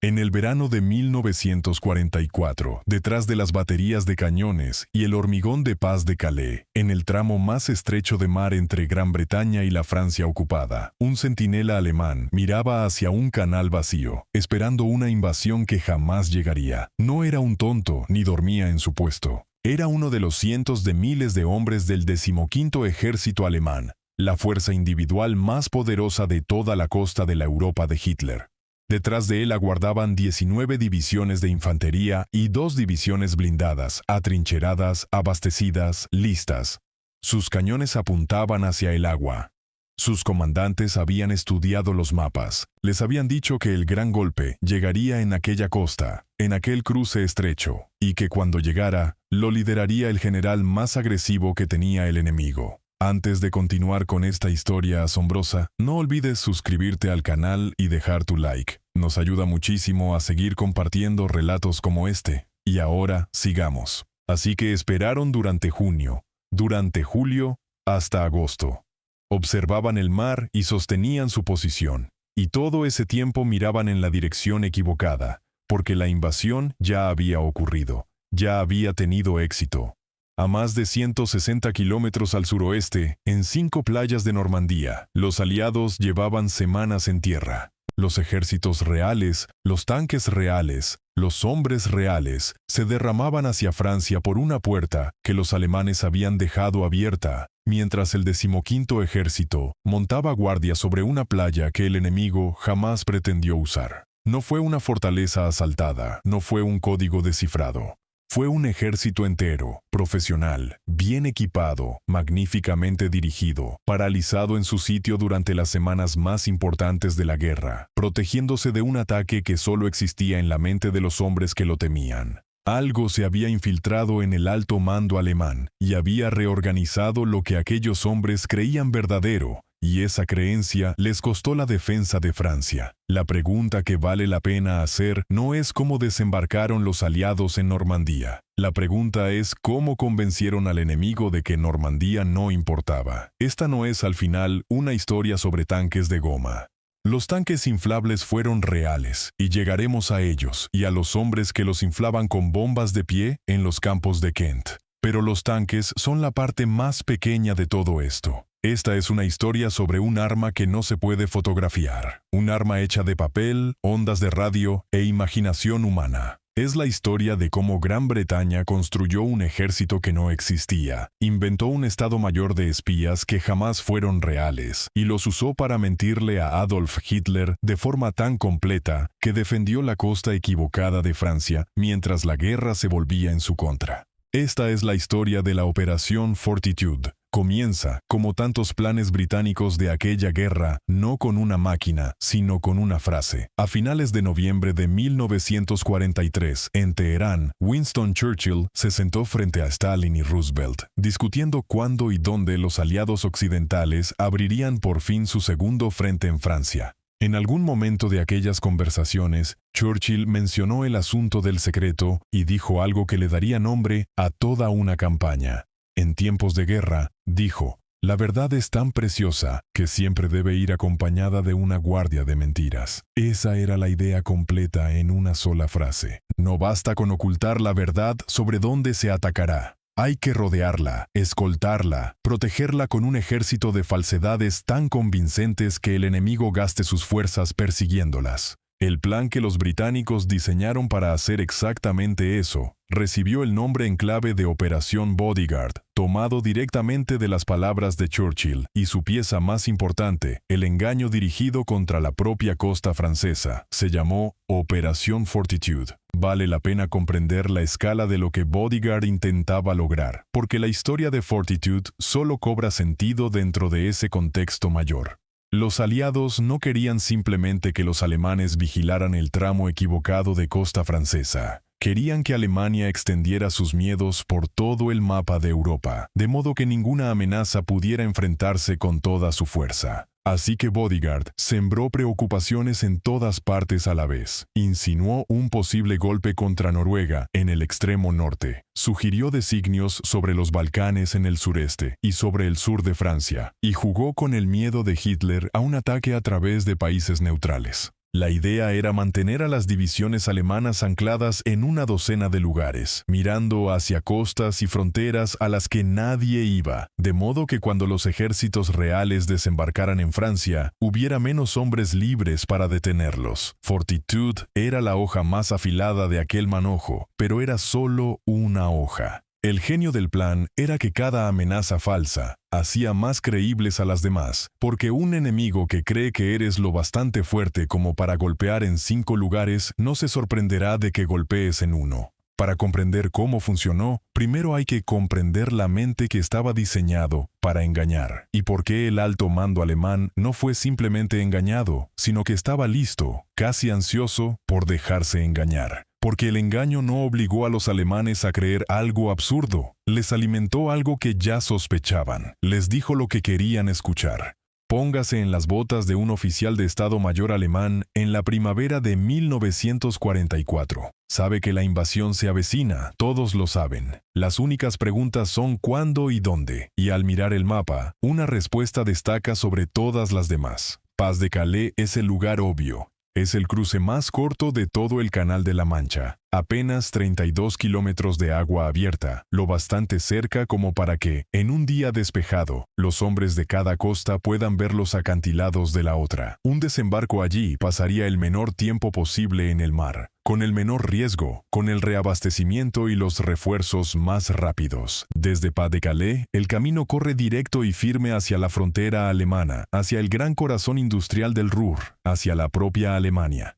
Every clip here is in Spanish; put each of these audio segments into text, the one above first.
En el verano de 1944, detrás de las baterías de cañones y el hormigón de paz de Calais, en el tramo más estrecho de mar entre Gran Bretaña y la Francia ocupada, un centinela alemán miraba hacia un canal vacío, esperando una invasión que jamás llegaría. No era un tonto ni dormía en su puesto. Era uno de los cientos de miles de hombres del 15º Ejército alemán, la fuerza individual más poderosa de toda la costa de la Europa de Hitler. Detrás de él aguardaban 19 divisiones de infantería y 2 divisiones blindadas, atrincheradas, abastecidas, listas. Sus cañones apuntaban hacia el agua. Sus comandantes habían estudiado los mapas. Les habían dicho que el gran golpe llegaría en aquella costa, en aquel cruce estrecho, y que cuando llegara, lo lideraría el general más agresivo que tenía el enemigo. Antes de continuar con esta historia asombrosa, no olvides suscribirte al canal y dejar tu like. Nos ayuda muchísimo a seguir compartiendo relatos como este. Y ahora, sigamos. Así que esperaron durante junio, durante julio, hasta agosto. Observaban el mar y sostenían su posición. Y todo ese tiempo miraban en la dirección equivocada, porque la invasión ya había ocurrido, ya había tenido éxito. A más de 160 kilómetros al suroeste, en 5 playas de Normandía, los aliados llevaban semanas en tierra. Los ejércitos reales, los tanques reales, los hombres reales, se derramaban hacia Francia por una puerta que los alemanes habían dejado abierta, mientras el 15º Ejército montaba guardia sobre una playa que el enemigo jamás pretendió usar. No fue una fortaleza asaltada, no fue un código descifrado. Fue un ejército entero, profesional, bien equipado, magníficamente dirigido, paralizado en su sitio durante las semanas más importantes de la guerra, protegiéndose de un ataque que solo existía en la mente de los hombres que lo temían. Algo se había infiltrado en el alto mando alemán y había reorganizado lo que aquellos hombres creían verdadero, y esa creencia les costó la defensa de Francia. La pregunta que vale la pena hacer no es cómo desembarcaron los aliados en Normandía. La pregunta es cómo convencieron al enemigo de que Normandía no importaba. Esta no es al final una historia sobre tanques de goma. Los tanques inflables fueron reales, y llegaremos a ellos y a los hombres que los inflaban con bombas de pie en los campos de Kent. Pero los tanques son la parte más pequeña de todo esto. Esta es una historia sobre un arma que no se puede fotografiar. Un arma hecha de papel, ondas de radio e imaginación humana. Es la historia de cómo Gran Bretaña construyó un ejército que no existía, inventó un estado mayor de espías que jamás fueron reales, y los usó para mentirle a Adolf Hitler de forma tan completa que defendió la costa equivocada de Francia mientras la guerra se volvía en su contra. Esta es la historia de la Operación Fortitude. Comienza, como tantos planes británicos de aquella guerra, no con una máquina, sino con una frase. A finales de noviembre de 1943, en Teherán, Winston Churchill se sentó frente a Stalin y Roosevelt, discutiendo cuándo y dónde los aliados occidentales abrirían por fin su segundo frente en Francia. En algún momento de aquellas conversaciones, Churchill mencionó el asunto del secreto y dijo algo que le daría nombre a toda una campaña. En tiempos de guerra, dijo, la verdad es tan preciosa que siempre debe ir acompañada de una guardia de mentiras. Esa era la idea completa en una sola frase. No basta con ocultar la verdad sobre dónde se atacará. Hay que rodearla, escoltarla, protegerla con un ejército de falsedades tan convincentes que el enemigo gaste sus fuerzas persiguiéndolas. El plan que los británicos diseñaron para hacer exactamente eso recibió el nombre en clave de Operación Bodyguard, tomado directamente de las palabras de Churchill, y su pieza más importante, el engaño dirigido contra la propia costa francesa, se llamó Operación Fortitude. Vale la pena comprender la escala de lo que Bodyguard intentaba lograr, porque la historia de Fortitude solo cobra sentido dentro de ese contexto mayor. Los aliados no querían simplemente que los alemanes vigilaran el tramo equivocado de costa francesa. Querían que Alemania extendiera sus miedos por todo el mapa de Europa, de modo que ninguna amenaza pudiera enfrentarse con toda su fuerza. Así que Bodyguard sembró preocupaciones en todas partes a la vez. Insinuó un posible golpe contra Noruega en el extremo norte. Sugirió designios sobre los Balcanes en el sureste y sobre el sur de Francia. Y jugó con el miedo de Hitler a un ataque a través de países neutrales. La idea era mantener a las divisiones alemanas ancladas en una docena de lugares, mirando hacia costas y fronteras a las que nadie iba, de modo que cuando los ejércitos reales desembarcaran en Francia, hubiera menos hombres libres para detenerlos. Fortitude era la hoja más afilada de aquel manojo, pero era solo una hoja. El genio del plan era que cada amenaza falsa hacía más creíbles a las demás, porque un enemigo que cree que eres lo bastante fuerte como para golpear en 5 lugares no se sorprenderá de que golpees en uno. Para comprender cómo funcionó, primero hay que comprender la mente que estaba diseñado para engañar, y por qué el alto mando alemán no fue simplemente engañado, sino que estaba listo, casi ansioso, por dejarse engañar. Porque el engaño no obligó a los alemanes a creer algo absurdo, les alimentó algo que ya sospechaban, les dijo lo que querían escuchar. Póngase en las botas de un oficial de Estado Mayor alemán en la primavera de 1944. Sabe que la invasión se avecina, todos lo saben. Las únicas preguntas son cuándo y dónde, y al mirar el mapa, una respuesta destaca sobre todas las demás. Pas de Calais es el lugar obvio. Es el cruce más corto de todo el Canal de la Mancha, apenas 32 kilómetros de agua abierta, lo bastante cerca como para que, en un día despejado, los hombres de cada costa puedan ver los acantilados de la otra. Un desembarco allí pasaría el menor tiempo posible en el mar, con el menor riesgo, con el reabastecimiento y los refuerzos más rápidos. Desde Pas de Calais, el camino corre directo y firme hacia la frontera alemana, hacia el gran corazón industrial del Ruhr, hacia la propia Alemania.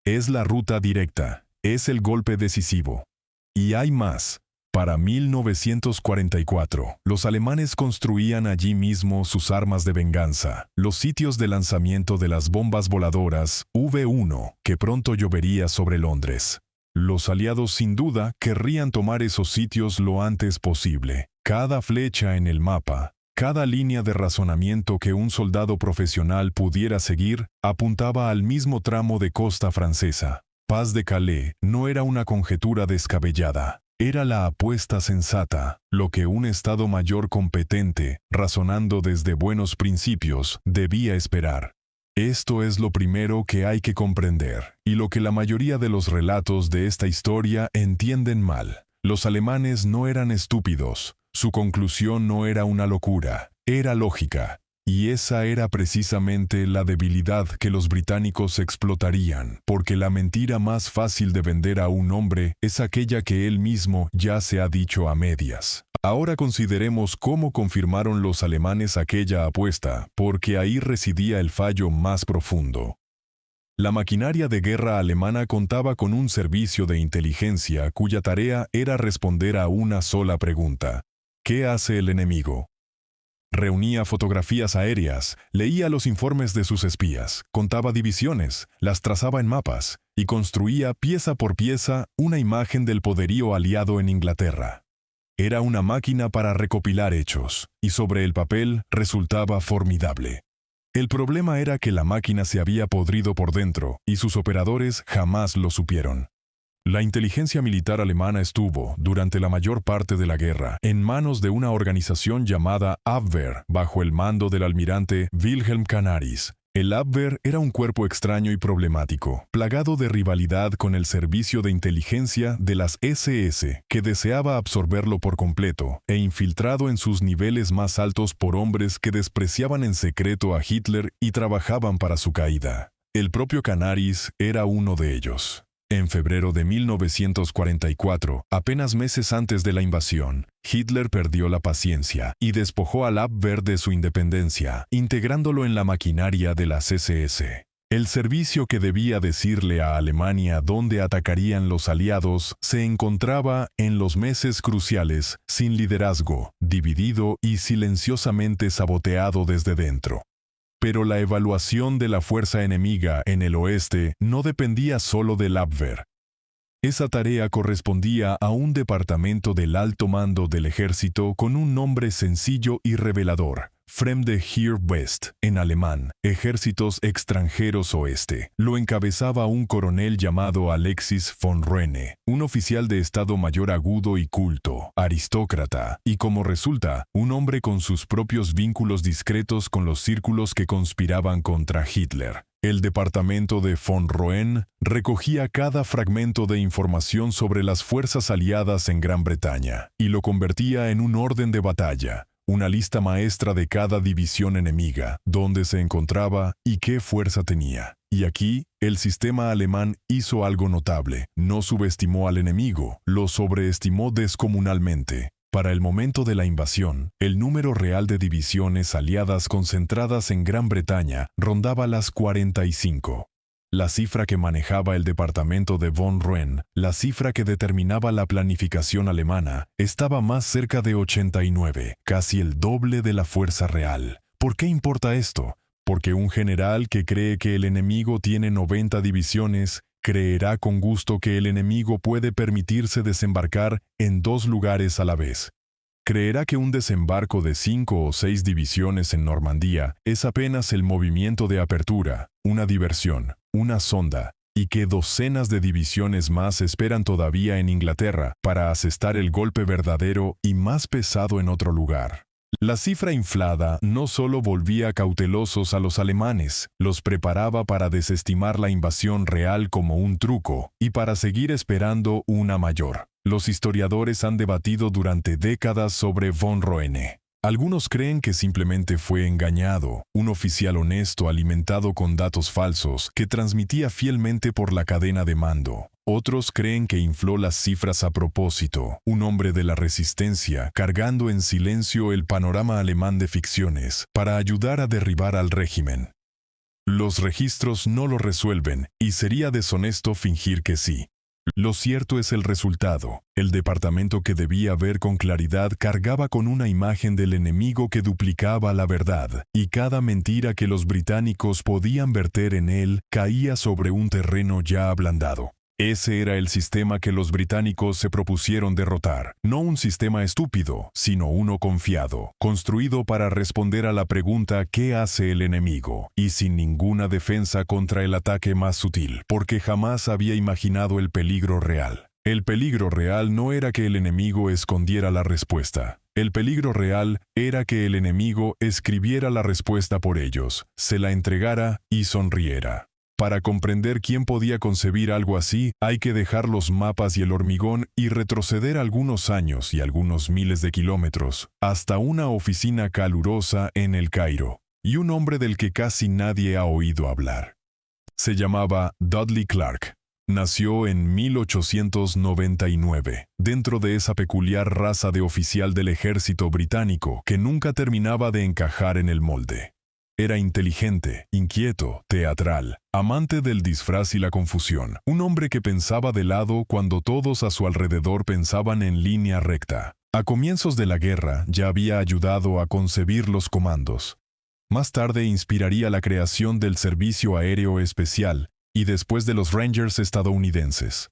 Es la ruta directa, es el golpe decisivo. Y hay más. Para 1944, los alemanes construían allí mismo sus armas de venganza, los sitios de lanzamiento de las bombas voladoras V1, que pronto llovería sobre Londres. Los aliados sin duda querrían tomar esos sitios lo antes posible. Cada flecha en el mapa, cada línea de razonamiento que un soldado profesional pudiera seguir, apuntaba al mismo tramo de costa francesa. Pas de Calais no era una conjetura descabellada. Era la apuesta sensata, lo que un Estado Mayor competente, razonando desde buenos principios, debía esperar. Esto es lo primero que hay que comprender, y lo que la mayoría de los relatos de esta historia entienden mal. Los alemanes no eran estúpidos, su conclusión no era una locura, era lógica. Y esa era precisamente la debilidad que los británicos explotarían, porque la mentira más fácil de vender a un hombre es aquella que él mismo ya se ha dicho a medias. Ahora consideremos cómo confirmaron los alemanes aquella apuesta, porque ahí residía el fallo más profundo. La maquinaria de guerra alemana contaba con un servicio de inteligencia cuya tarea era responder a una sola pregunta: ¿qué hace el enemigo? Reunía fotografías aéreas, leía los informes de sus espías, contaba divisiones, las trazaba en mapas y construía pieza por pieza una imagen del poderío aliado en Inglaterra. Era una máquina para recopilar hechos, y sobre el papel resultaba formidable. El problema era que la máquina se había podrido por dentro y sus operadores jamás lo supieron. La inteligencia militar alemana estuvo, durante la mayor parte de la guerra, en manos de una organización llamada Abwehr, bajo el mando del almirante Wilhelm Canaris. El Abwehr era un cuerpo extraño y problemático, plagado de rivalidad con el servicio de inteligencia de las SS, que deseaba absorberlo por completo, e infiltrado en sus niveles más altos por hombres que despreciaban en secreto a Hitler y trabajaban para su caída. El propio Canaris era uno de ellos. En febrero de 1944, apenas meses antes de la invasión, Hitler perdió la paciencia y despojó al Abwehr de su independencia, integrándolo en la maquinaria de las SS. El servicio que debía decirle a Alemania dónde atacarían los aliados se encontraba, en los meses cruciales, sin liderazgo, dividido y silenciosamente saboteado desde dentro. Pero la evaluación de la fuerza enemiga en el oeste no dependía solo del Abwehr. Esa tarea correspondía a un departamento del alto mando del ejército con un nombre sencillo y revelador: Fremde Heer West, en alemán, Ejércitos Extranjeros Oeste. Lo encabezaba un coronel llamado Alexis von Renne, un oficial de Estado Mayor agudo y culto, aristócrata, y como resulta, un hombre con sus propios vínculos discretos con los círculos que conspiraban contra Hitler. El departamento de von Roen recogía cada fragmento de información sobre las fuerzas aliadas en Gran Bretaña y lo convertía en un orden de batalla, una lista maestra de cada división enemiga, dónde se encontraba y qué fuerza tenía. Y aquí, el sistema alemán hizo algo notable. No subestimó al enemigo, lo sobreestimó descomunalmente. Para el momento de la invasión, el número real de divisiones aliadas concentradas en Gran Bretaña rondaba las 45. La cifra que manejaba el departamento de von Roen, la cifra que determinaba la planificación alemana, estaba más cerca de 89, casi el doble de la fuerza real. ¿Por qué importa esto? Porque un general que cree que el enemigo tiene 90 divisiones, creerá con gusto que el enemigo puede permitirse desembarcar en 2 lugares a la vez. Creerá que un desembarco de 5 o 6 divisiones en Normandía es apenas el movimiento de apertura, una diversión, una sonda, y que docenas de divisiones más esperan todavía en Inglaterra para asestar el golpe verdadero y más pesado en otro lugar. La cifra inflada no solo volvía cautelosos a los alemanes, los preparaba para desestimar la invasión real como un truco y para seguir esperando una mayor. Los historiadores han debatido durante décadas sobre von Roen. Algunos creen que simplemente fue engañado, un oficial honesto alimentado con datos falsos que transmitía fielmente por la cadena de mando. Otros creen que infló las cifras a propósito, un hombre de la resistencia cargando en silencio el panorama alemán de ficciones para ayudar a derribar al régimen. Los registros no lo resuelven y sería deshonesto fingir que sí. Lo cierto es el resultado. El departamento que debía ver con claridad cargaba con una imagen del enemigo que duplicaba la verdad, y cada mentira que los británicos podían verter en él caía sobre un terreno ya ablandado. Ese era el sistema que los británicos se propusieron derrotar. No un sistema estúpido, sino uno confiado, construido para responder a la pregunta ¿qué hace el enemigo? Y sin ninguna defensa contra el ataque más sutil, porque jamás había imaginado el peligro real. El peligro real no era que el enemigo escondiera la respuesta. El peligro real era que el enemigo escribiera la respuesta por ellos, se la entregara y sonriera. Para comprender quién podía concebir algo así, hay que dejar los mapas y el hormigón y retroceder algunos años y algunos miles de kilómetros, hasta una oficina calurosa en El Cairo, y un hombre del que casi nadie ha oído hablar. Se llamaba Dudley Clarke. Nació en 1899, dentro de esa peculiar raza de oficial del ejército británico que nunca terminaba de encajar en el molde. Era inteligente, inquieto, teatral, amante del disfraz y la confusión. Un hombre que pensaba de lado cuando todos a su alrededor pensaban en línea recta. A comienzos de la guerra ya había ayudado a concebir los comandos. Más tarde inspiraría la creación del Servicio Aéreo Especial y después de los Rangers estadounidenses.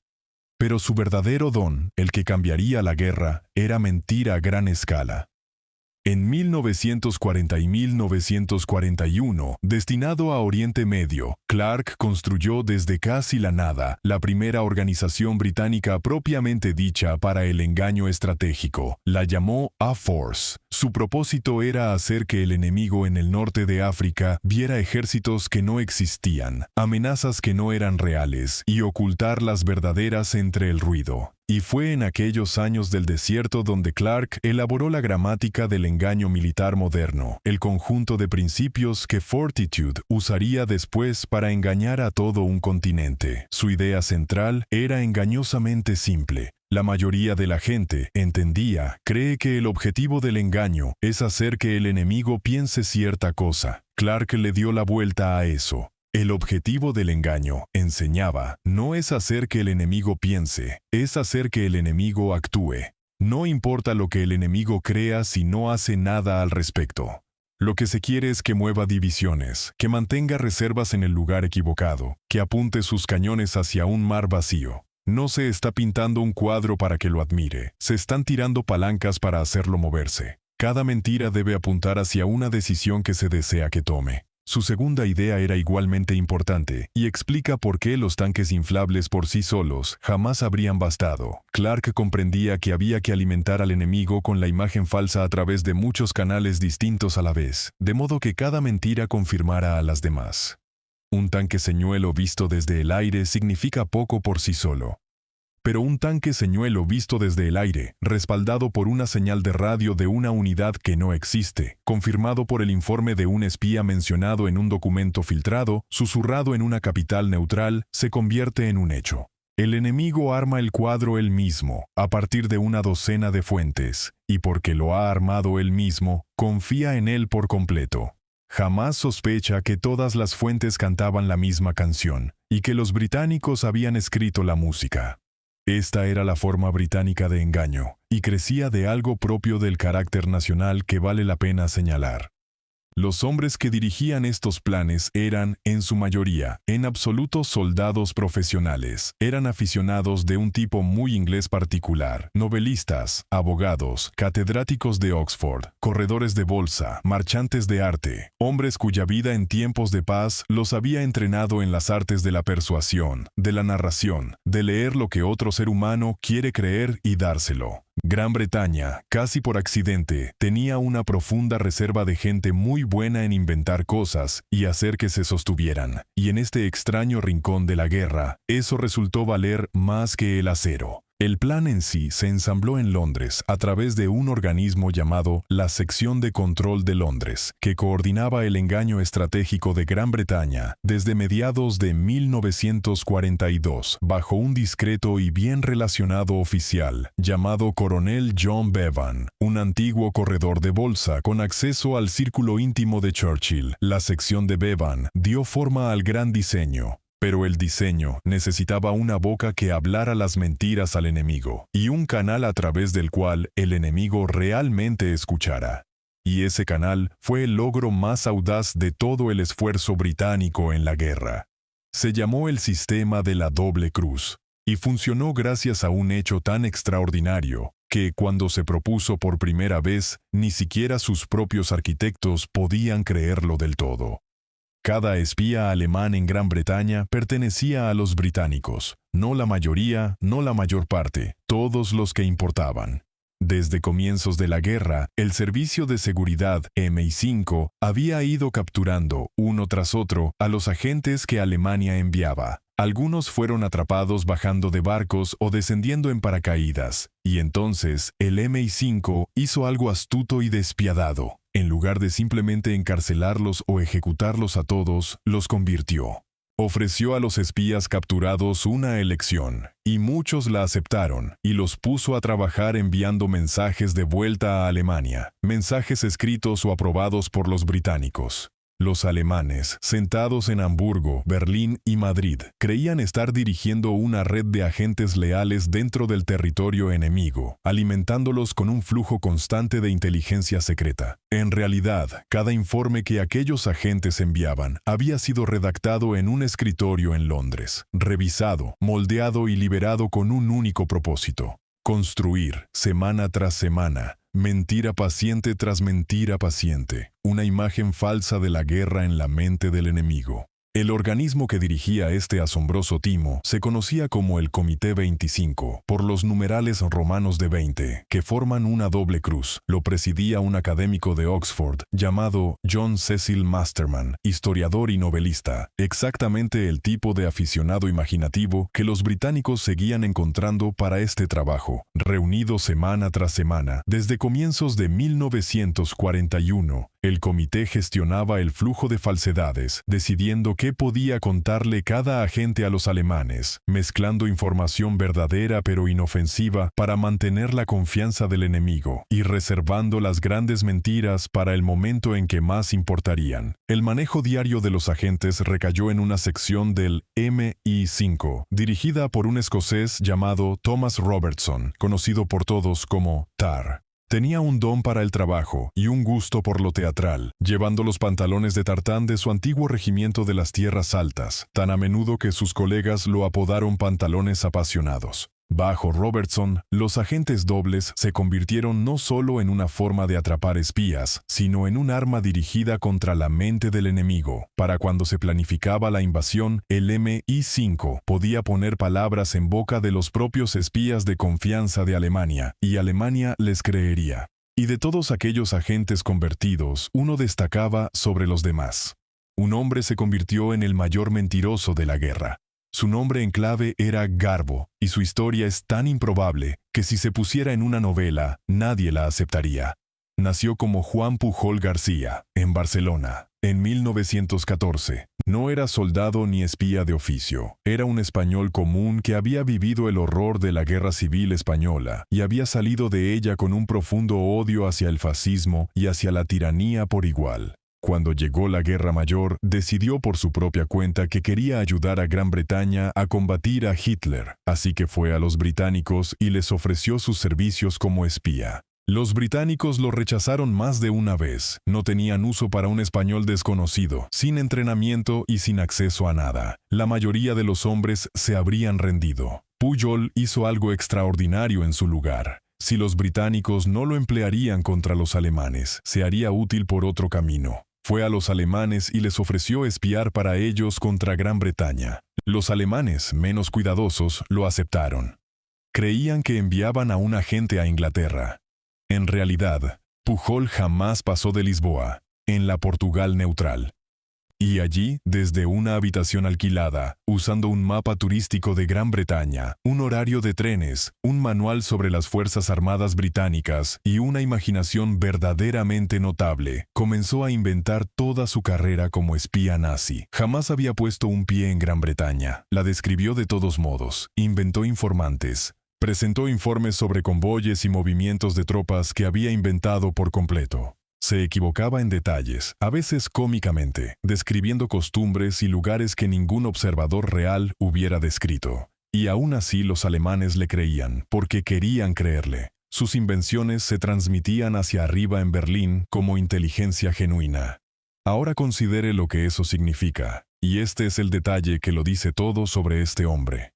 Pero su verdadero don, el que cambiaría la guerra, era mentir a gran escala. En 1940 y 1941, destinado a Oriente Medio, Clarke construyó desde casi la nada la primera organización británica propiamente dicha para el engaño estratégico. La llamó A-Force. Su propósito era hacer que el enemigo en el norte de África viera ejércitos que no existían, amenazas que no eran reales, y ocultar las verdaderas entre el ruido. Y fue en aquellos años del desierto donde Clarke elaboró la gramática del engaño militar moderno, el conjunto de principios que Fortitude usaría después para engañar a todo un continente. Su idea central era engañosamente simple. La mayoría de la gente cree que el objetivo del engaño es hacer que el enemigo piense cierta cosa. Clarke le dio la vuelta a eso. El objetivo del engaño, enseñaba, no es hacer que el enemigo piense, es hacer que el enemigo actúe. No importa lo que el enemigo crea si no hace nada al respecto. Lo que se quiere es que mueva divisiones, que mantenga reservas en el lugar equivocado, que apunte sus cañones hacia un mar vacío. No se está pintando un cuadro para que lo admire, se están tirando palancas para hacerlo moverse. Cada mentira debe apuntar hacia una decisión que se desea que tome. Su segunda idea era igualmente importante y explica por qué los tanques inflables por sí solos jamás habrían bastado. Clarke comprendía que había que alimentar al enemigo con la imagen falsa a través de muchos canales distintos a la vez, de modo que cada mentira confirmara a las demás. Un tanque señuelo visto desde el aire significa poco por sí solo. Pero un tanque señuelo visto desde el aire, respaldado por una señal de radio de una unidad que no existe, confirmado por el informe de un espía mencionado en un documento filtrado, susurrado en una capital neutral, se convierte en un hecho. El enemigo arma el cuadro él mismo, a partir de una docena de fuentes, y porque lo ha armado él mismo, confía en él por completo. Jamás sospecha que todas las fuentes cantaban la misma canción, y que los británicos habían escrito la música. Esta era la forma británica de engaño, y crecía de algo propio del carácter nacional que vale la pena señalar. Los hombres que dirigían estos planes eran, en su mayoría, en absoluto soldados profesionales. Eran aficionados de un tipo muy inglés particular, novelistas, abogados, catedráticos de Oxford, corredores de bolsa, marchantes de arte, hombres cuya vida en tiempos de paz los había entrenado en las artes de la persuasión, de la narración, de leer lo que otro ser humano quiere creer y dárselo. Gran Bretaña, casi por accidente, tenía una profunda reserva de gente muy buena en inventar cosas y hacer que se sostuvieran, y en este extraño rincón de la guerra, eso resultó valer más que el acero. El plan en sí se ensambló en Londres a través de un organismo llamado la Sección de Control de Londres, que coordinaba el engaño estratégico de Gran Bretaña desde mediados de 1942 bajo un discreto y bien relacionado oficial llamado Coronel John Bevan, un antiguo corredor de bolsa con acceso al círculo íntimo de Churchill. La sección de Bevan dio forma al gran diseño. Pero el diseño necesitaba una boca que hablara las mentiras al enemigo, y un canal a través del cual el enemigo realmente escuchara. Y ese canal fue el logro más audaz de todo el esfuerzo británico en la guerra. Se llamó el sistema de la doble cruz, y funcionó gracias a un hecho tan extraordinario, que cuando se propuso por primera vez, ni siquiera sus propios arquitectos podían creerlo del todo. Cada espía alemán en Gran Bretaña pertenecía a los británicos, no la mayoría, no la mayor parte, todos los que importaban. Desde comienzos de la guerra, el Servicio de Seguridad MI5 había ido capturando, uno tras otro, a los agentes que Alemania enviaba. Algunos fueron atrapados bajando de barcos o descendiendo en paracaídas, y entonces el MI5 hizo algo astuto y despiadado. En lugar de simplemente encarcelarlos o ejecutarlos a todos, los convirtió. Ofreció a los espías capturados una elección, y muchos la aceptaron, y los puso a trabajar enviando mensajes de vuelta a Alemania, mensajes escritos o aprobados por los británicos. Los alemanes, sentados en Hamburgo, Berlín y Madrid, creían estar dirigiendo una red de agentes leales dentro del territorio enemigo, alimentándolos con un flujo constante de inteligencia secreta. En realidad, cada informe que aquellos agentes enviaban había sido redactado en un escritorio en Londres, revisado, moldeado y liberado con un único propósito: construir, semana tras semana, mentira paciente tras mentira paciente, una imagen falsa de la guerra en la mente del enemigo. El organismo que dirigía este asombroso timo se conocía como el Comité 25, por los numerales romanos de 20, que forman una doble cruz. Lo presidía un académico de Oxford llamado John Cecil Masterman, historiador y novelista, exactamente el tipo de aficionado imaginativo que los británicos seguían encontrando para este trabajo, reunido semana tras semana. Desde comienzos de 1941, el comité gestionaba el flujo de falsedades, decidiendo qué podía contarle cada agente a los alemanes, mezclando información verdadera pero inofensiva para mantener la confianza del enemigo, y reservando las grandes mentiras para el momento en que más importarían. El manejo diario de los agentes recayó en una sección del MI5, dirigida por un escocés llamado Thomas Robertson, conocido por todos como Tar. Tenía un don para el trabajo y un gusto por lo teatral, llevando los pantalones de tartán de su antiguo regimiento de las Tierras Altas, tan a menudo que sus colegas lo apodaron pantalones apasionados. Bajo Robertson, los agentes dobles se convirtieron no solo en una forma de atrapar espías, sino en un arma dirigida contra la mente del enemigo. Para cuando se planificaba la invasión, el MI5 podía poner palabras en boca de los propios espías de confianza de Alemania, y Alemania les creería. Y de todos aquellos agentes convertidos, uno destacaba sobre los demás. Un hombre se convirtió en el mayor mentiroso de la guerra. Su nombre en clave era Garbo, y su historia es tan improbable que si se pusiera en una novela, nadie la aceptaría. Nació como Juan Pujol García, en Barcelona, en 1914. No era soldado ni espía de oficio. Era un español común que había vivido el horror de la Guerra Civil Española y había salido de ella con un profundo odio hacia el fascismo y hacia la tiranía por igual. Cuando llegó la Guerra Mayor, decidió por su propia cuenta que quería ayudar a Gran Bretaña a combatir a Hitler, así que fue a los británicos y les ofreció sus servicios como espía. Los británicos lo rechazaron más de una vez. No tenían uso para un español desconocido, sin entrenamiento y sin acceso a nada. La mayoría de los hombres se habrían rendido. Pujol hizo algo extraordinario en su lugar. Si los británicos no lo emplearían contra los alemanes, se haría útil por otro camino. Fue a los alemanes y les ofreció espiar para ellos contra Gran Bretaña. Los alemanes, menos cuidadosos, lo aceptaron. Creían que enviaban a un agente a Inglaterra. En realidad, Pujol jamás pasó de Lisboa, en la Portugal neutral. Y allí, desde una habitación alquilada, usando un mapa turístico de Gran Bretaña, un horario de trenes, un manual sobre las Fuerzas Armadas británicas y una imaginación verdaderamente notable, comenzó a inventar toda su carrera como espía nazi. Jamás había puesto un pie en Gran Bretaña. La describió de todos modos, inventó informantes, presentó informes sobre convoyes y movimientos de tropas que había inventado por completo. Se equivocaba en detalles, a veces cómicamente, describiendo costumbres y lugares que ningún observador real hubiera descrito. Y aún así los alemanes le creían, porque querían creerle. Sus invenciones se transmitían hacia arriba en Berlín como inteligencia genuina. Ahora considere lo que eso significa, y este es el detalle que lo dice todo sobre este hombre.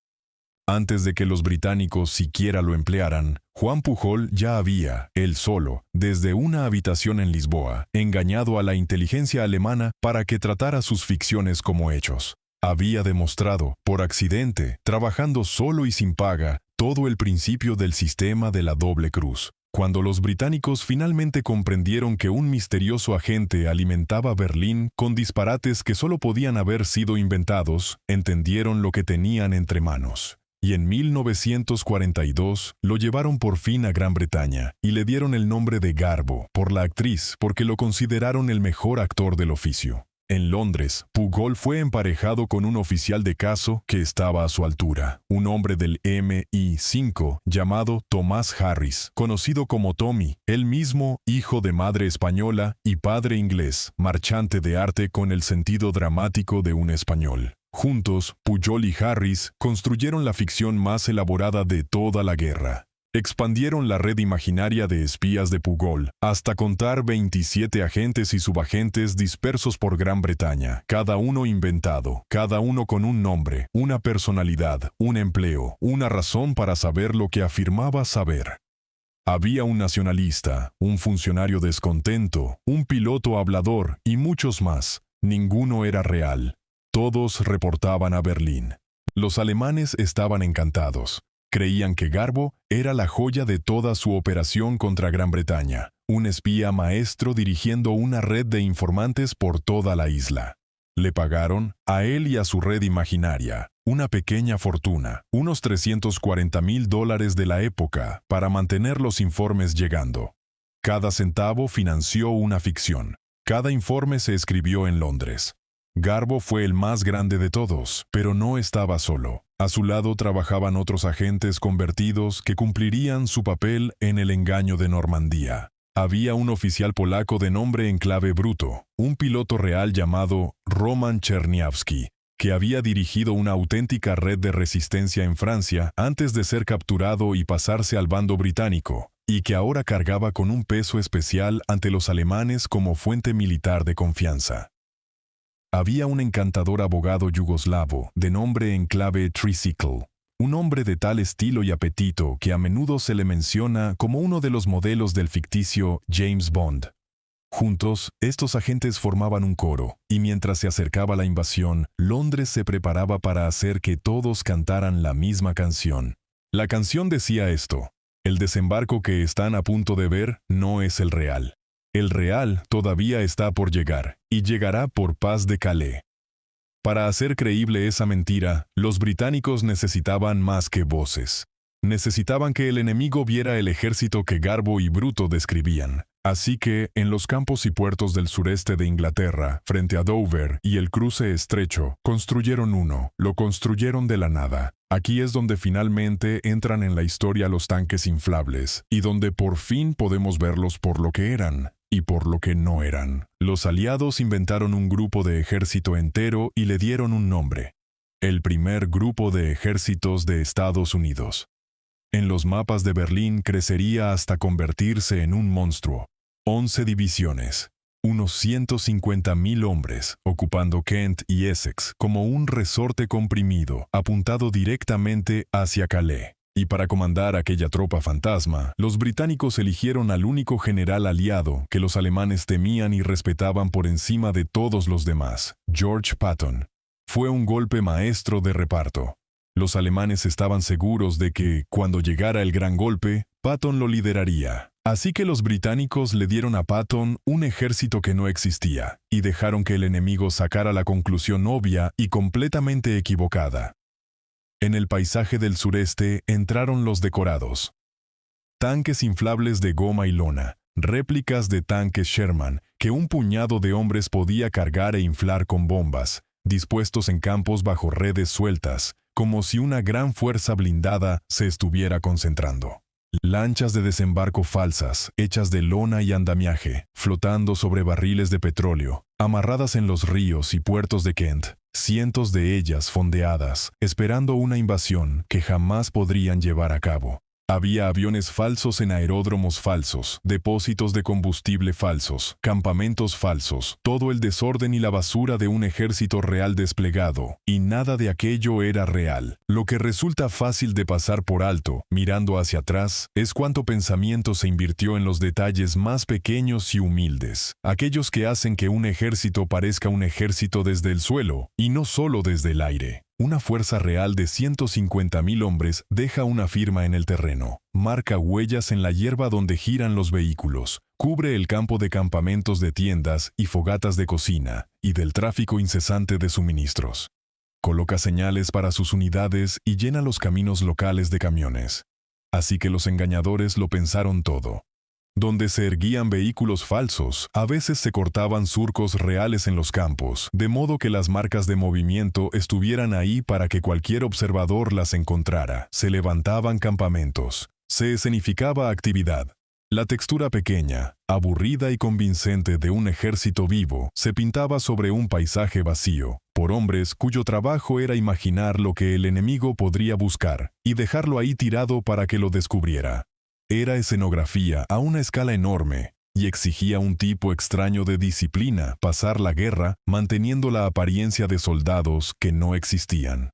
Antes de que los británicos siquiera lo emplearan, Juan Pujol ya había, él solo, desde una habitación en Lisboa, engañado a la inteligencia alemana para que tratara sus ficciones como hechos. Había demostrado, por accidente, trabajando solo y sin paga, todo el principio del sistema de la doble cruz. Cuando los británicos finalmente comprendieron que un misterioso agente alimentaba Berlín con disparates que solo podían haber sido inventados, entendieron lo que tenían entre manos. Y en 1942 lo llevaron por fin a Gran Bretaña y le dieron el nombre de Garbo por la actriz porque lo consideraron el mejor actor del oficio. En Londres, Pujol fue emparejado con un oficial de caso que estaba a su altura, un hombre del MI5 llamado Thomas Harris, conocido como Tommy, él mismo hijo de madre española y padre inglés, marchante de arte con el sentido dramático de un español. Juntos, Pujol y Harris construyeron la ficción más elaborada de toda la guerra. Expandieron la red imaginaria de espías de Pujol hasta contar 27 agentes y subagentes dispersos por Gran Bretaña, cada uno inventado, cada uno con un nombre, una personalidad, un empleo, una razón para saber lo que afirmaba saber. Había un nacionalista, un funcionario descontento, un piloto hablador y muchos más. Ninguno era real. Todos reportaban a Berlín. Los alemanes estaban encantados. Creían que Garbo era la joya de toda su operación contra Gran Bretaña, un espía maestro dirigiendo una red de informantes por toda la isla. Le pagaron, a él y a su red imaginaria, una pequeña fortuna, unos $340,000 de la época, para mantener los informes llegando. Cada centavo financió una ficción. Cada informe se escribió en Londres. Garbo fue el más grande de todos, pero no estaba solo. A su lado trabajaban otros agentes convertidos que cumplirían su papel en el engaño de Normandía. Había un oficial polaco de nombre en clave Bruto, un piloto real llamado Roman Czerniawski, que había dirigido una auténtica red de resistencia en Francia antes de ser capturado y pasarse al bando británico, y que ahora cargaba con un peso especial ante los alemanes como fuente militar de confianza. Había un encantador abogado yugoslavo, de nombre en clave Tricycle, un hombre de tal estilo y apetito que a menudo se le menciona como uno de los modelos del ficticio James Bond. Juntos, estos agentes formaban un coro, y mientras se acercaba la invasión, Londres se preparaba para hacer que todos cantaran la misma canción. La canción decía esto: el desembarco que están a punto de ver no es el real. El real todavía está por llegar, y llegará por Paz de Calais. Para hacer creíble esa mentira, los británicos necesitaban más que voces. Necesitaban que el enemigo viera el ejército que Garbo y Bruto describían. Así que, en los campos y puertos del sureste de Inglaterra, frente a Dover y el cruce estrecho, construyeron uno, lo construyeron de la nada. Aquí es donde finalmente entran en la historia los tanques inflables, y donde por fin podemos verlos por lo que eran, y por lo que no eran. Los aliados inventaron un grupo de ejército entero y le dieron un nombre: el primer grupo de ejércitos de Estados Unidos. En los mapas de Berlín crecería hasta convertirse en un monstruo. 11 divisiones, unos 150.000 hombres, ocupando Kent y Essex como un resorte comprimido, apuntado directamente hacia Calais. Y para comandar aquella tropa fantasma, los británicos eligieron al único general aliado que los alemanes temían y respetaban por encima de todos los demás: George Patton. Fue un golpe maestro de reparto. Los alemanes estaban seguros de que, cuando llegara el gran golpe, Patton lo lideraría. Así que los británicos le dieron a Patton un ejército que no existía, y dejaron que el enemigo sacara la conclusión obvia y completamente equivocada. En el paisaje del sureste entraron los decorados. Tanques inflables de goma y lona, réplicas de tanques Sherman, que un puñado de hombres podía cargar e inflar con bombas, dispuestos en campos bajo redes sueltas, como si una gran fuerza blindada se estuviera concentrando. Lanchas de desembarco falsas, hechas de lona y andamiaje, flotando sobre barriles de petróleo, amarradas en los ríos y puertos de Kent, cientos de ellas fondeadas, esperando una invasión que jamás podrían llevar a cabo. Había aviones falsos en aeródromos falsos, depósitos de combustible falsos, campamentos falsos, todo el desorden y la basura de un ejército real desplegado, y nada de aquello era real. Lo que resulta fácil de pasar por alto, mirando hacia atrás, es cuánto pensamiento se invirtió en los detalles más pequeños y humildes, aquellos que hacen que un ejército parezca un ejército desde el suelo, y no solo desde el aire. Una fuerza real de 150.000 hombres deja una firma en el terreno, marca huellas en la hierba donde giran los vehículos, cubre el campo de campamentos de tiendas y fogatas de cocina, y del tráfico incesante de suministros. Coloca señales para sus unidades y llena los caminos locales de camiones. Así que los engañadores lo pensaron todo. Donde se erguían vehículos falsos, a veces se cortaban surcos reales en los campos, de modo que las marcas de movimiento estuvieran ahí para que cualquier observador las encontrara. Se levantaban campamentos. Se escenificaba actividad. La textura pequeña, aburrida y convincente de un ejército vivo se pintaba sobre un paisaje vacío, por hombres cuyo trabajo era imaginar lo que el enemigo podría buscar y dejarlo ahí tirado para que lo descubriera. Era escenografía a una escala enorme, y exigía un tipo extraño de disciplina pasar la guerra manteniendo la apariencia de soldados que no existían.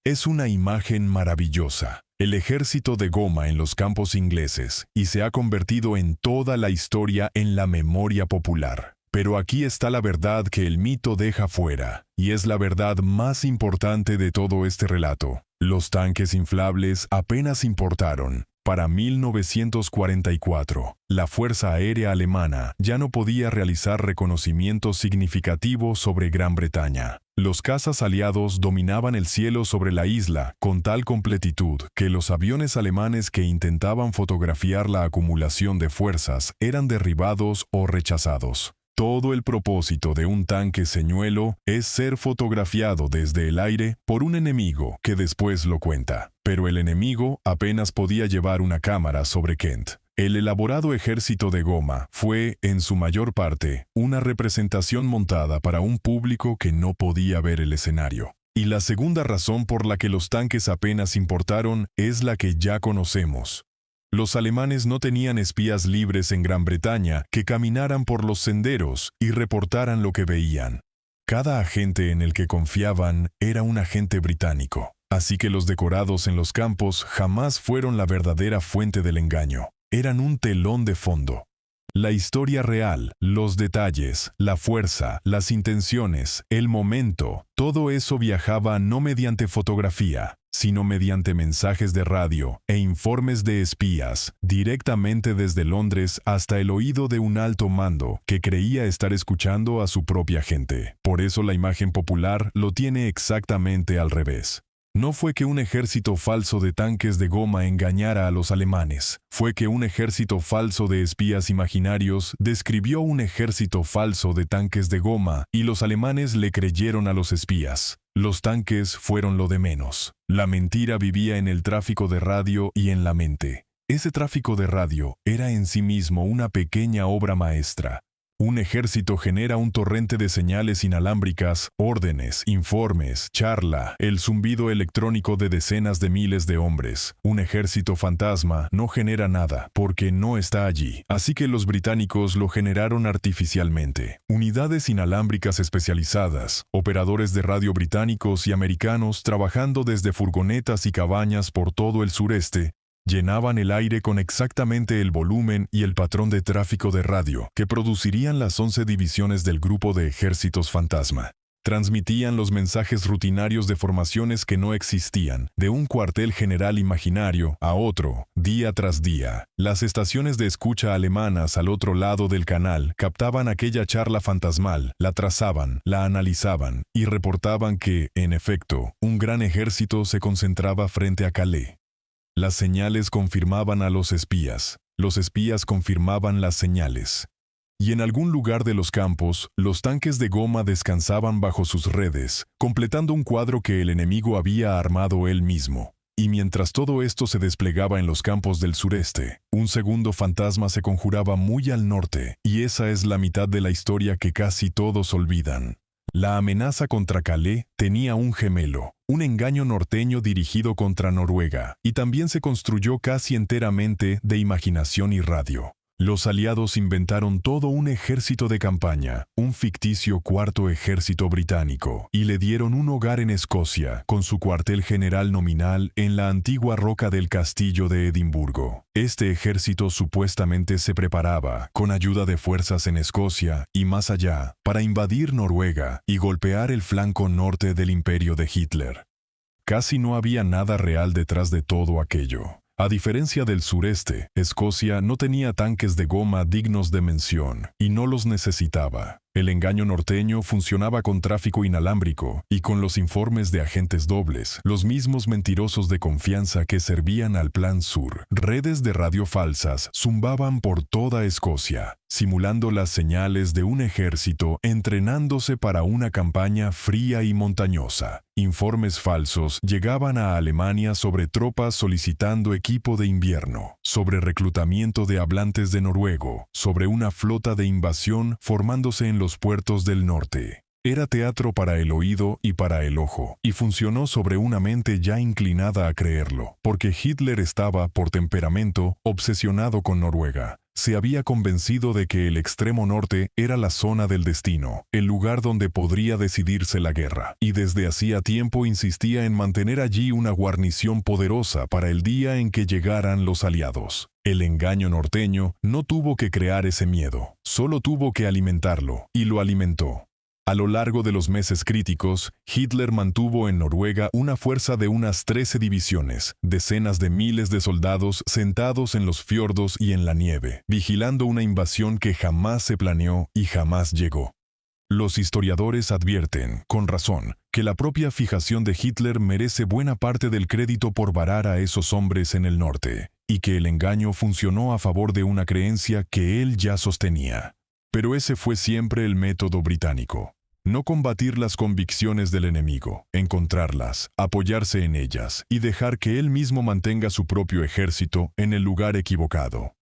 Es una imagen maravillosa, el ejército de goma en los campos ingleses, y se ha convertido en toda la historia en la memoria popular. Pero aquí está la verdad que el mito deja fuera, y es la verdad más importante de todo este relato. Los tanques inflables apenas importaron. Para 1944, la Fuerza Aérea Alemana ya no podía realizar reconocimientos significativos sobre Gran Bretaña. Los cazas aliados dominaban el cielo sobre la isla con tal completitud que los aviones alemanes que intentaban fotografiar la acumulación de fuerzas eran derribados o rechazados. Todo el propósito de un tanque señuelo es ser fotografiado desde el aire por un enemigo que después lo cuenta. Pero el enemigo apenas podía llevar una cámara sobre Kent. El elaborado ejército de goma fue, en su mayor parte, una representación montada para un público que no podía ver el escenario. Y la segunda razón por la que los tanques apenas importaron es la que ya conocemos. Los alemanes no tenían espías libres en Gran Bretaña que caminaran por los senderos y reportaran lo que veían. Cada agente en el que confiaban era un agente británico. Así que los decorados en los campos jamás fueron la verdadera fuente del engaño. Eran un telón de fondo. La historia real, los detalles, la fuerza, las intenciones, el momento, todo eso viajaba no mediante fotografía, sino mediante mensajes de radio e informes de espías, directamente desde Londres hasta el oído de un alto mando que creía estar escuchando a su propia gente. Por eso la imagen popular lo tiene exactamente al revés. No fue que un ejército falso de tanques de goma engañara a los alemanes, fue que un ejército falso de espías imaginarios describió un ejército falso de tanques de goma y los alemanes le creyeron a los espías. Los tanques fueron lo de menos. La mentira vivía en el tráfico de radio y en la mente. Ese tráfico de radio era en sí mismo una pequeña obra maestra. Un ejército genera un torrente de señales inalámbricas, órdenes, informes, charla, el zumbido electrónico de decenas de miles de hombres. Un ejército fantasma no genera nada, porque no está allí. Así que los británicos lo generaron artificialmente. Unidades inalámbricas especializadas, operadores de radio británicos y americanos trabajando desde furgonetas y cabañas por todo el sureste, llenaban el aire con exactamente el volumen y el patrón de tráfico de radio que producirían las 11 divisiones del grupo de ejércitos fantasma. Transmitían los mensajes rutinarios de formaciones que no existían, de un cuartel general imaginario a otro, día tras día. Las estaciones de escucha alemanas al otro lado del canal captaban aquella charla fantasmal, la trazaban, la analizaban y reportaban que, en efecto, un gran ejército se concentraba frente a Calais. Las señales confirmaban a los espías confirmaban las señales. Y en algún lugar de los campos, los tanques de goma descansaban bajo sus redes, completando un cuadro que el enemigo había armado él mismo. Y mientras todo esto se desplegaba en los campos del sureste, un segundo fantasma se conjuraba muy al norte, y esa es la mitad de la historia que casi todos olvidan. La amenaza contra Calais tenía un gemelo, un engaño norteño dirigido contra Noruega, y también se construyó casi enteramente de imaginación y radio. Los aliados inventaron todo un ejército de campaña, un ficticio cuarto ejército británico, y le dieron un hogar en Escocia, con su cuartel general nominal en la antigua roca del castillo de Edimburgo. Este ejército supuestamente se preparaba, con ayuda de fuerzas en Escocia y más allá, para invadir Noruega y golpear el flanco norte del imperio de Hitler. Casi no había nada real detrás de todo aquello. A diferencia del sureste, Escocia no tenía tanques de goma dignos de mención, y no los necesitaba. El engaño norteño funcionaba con tráfico inalámbrico y con los informes de agentes dobles, los mismos mentirosos de confianza que servían al Plan Sur. Redes de radio falsas zumbaban por toda Escocia, simulando las señales de un ejército entrenándose para una campaña fría y montañosa. Informes falsos llegaban a Alemania sobre tropas solicitando equipo de invierno, sobre reclutamiento de hablantes de noruego, sobre una flota de invasión formándose en los puertos del norte. Era teatro para el oído y para el ojo, y funcionó sobre una mente ya inclinada a creerlo, porque Hitler estaba, por temperamento, obsesionado con Noruega. Se había convencido de que el extremo norte era la zona del destino, el lugar donde podría decidirse la guerra, y desde hacía tiempo insistía en mantener allí una guarnición poderosa para el día en que llegaran los aliados. El engaño norteño no tuvo que crear ese miedo, solo tuvo que alimentarlo, y lo alimentó. A lo largo de los meses críticos, Hitler mantuvo en Noruega una fuerza de unas 13 divisiones, decenas de miles de soldados sentados en los fiordos y en la nieve, vigilando una invasión que jamás se planeó y jamás llegó. Los historiadores advierten, con razón, que la propia fijación de Hitler merece buena parte del crédito por varar a esos hombres en el norte, y que el engaño funcionó a favor de una creencia que él ya sostenía. Pero ese fue siempre el método británico. No combatir las convicciones del enemigo, encontrarlas, apoyarse en ellas y dejar que él mismo mantenga su propio ejército en el lugar equivocado.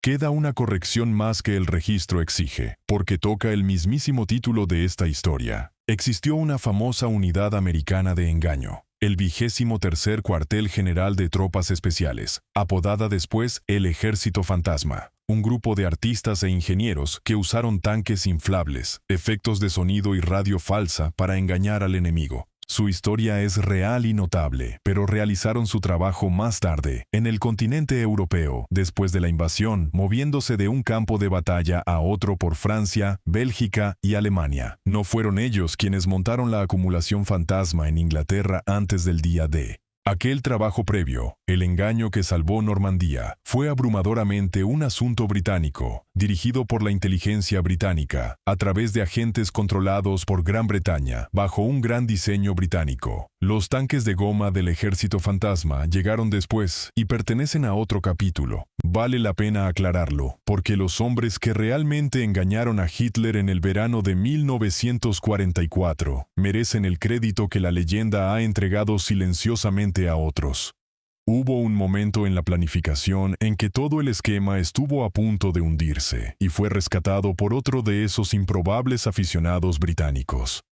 Queda una corrección más que el registro exige, porque toca el mismísimo título de esta historia. Existió una famosa unidad americana de engaño, el 23º Cuartel General de Tropas Especiales, apodada después el Ejército Fantasma. Un grupo de artistas e ingenieros que usaron tanques inflables, efectos de sonido y radio falsa para engañar al enemigo. Su historia es real y notable, pero realizaron su trabajo más tarde, en el continente europeo, después de la invasión, moviéndose de un campo de batalla a otro por Francia, Bélgica y Alemania. No fueron ellos quienes montaron la acumulación fantasma en Inglaterra antes del día D. Aquel trabajo previo, el engaño que salvó Normandía, fue abrumadoramente un asunto británico, dirigido por la inteligencia británica, a través de agentes controlados por Gran Bretaña, bajo un gran diseño británico. Los tanques de goma del ejército fantasma llegaron después y pertenecen a otro capítulo. Vale la pena aclararlo, porque los hombres que realmente engañaron a Hitler en el verano de 1944 merecen el crédito que la leyenda ha entregado silenciosamente a otros. Hubo un momento en la planificación en que todo el esquema estuvo a punto de hundirse y fue rescatado por otro de esos improbables aficionados británicos.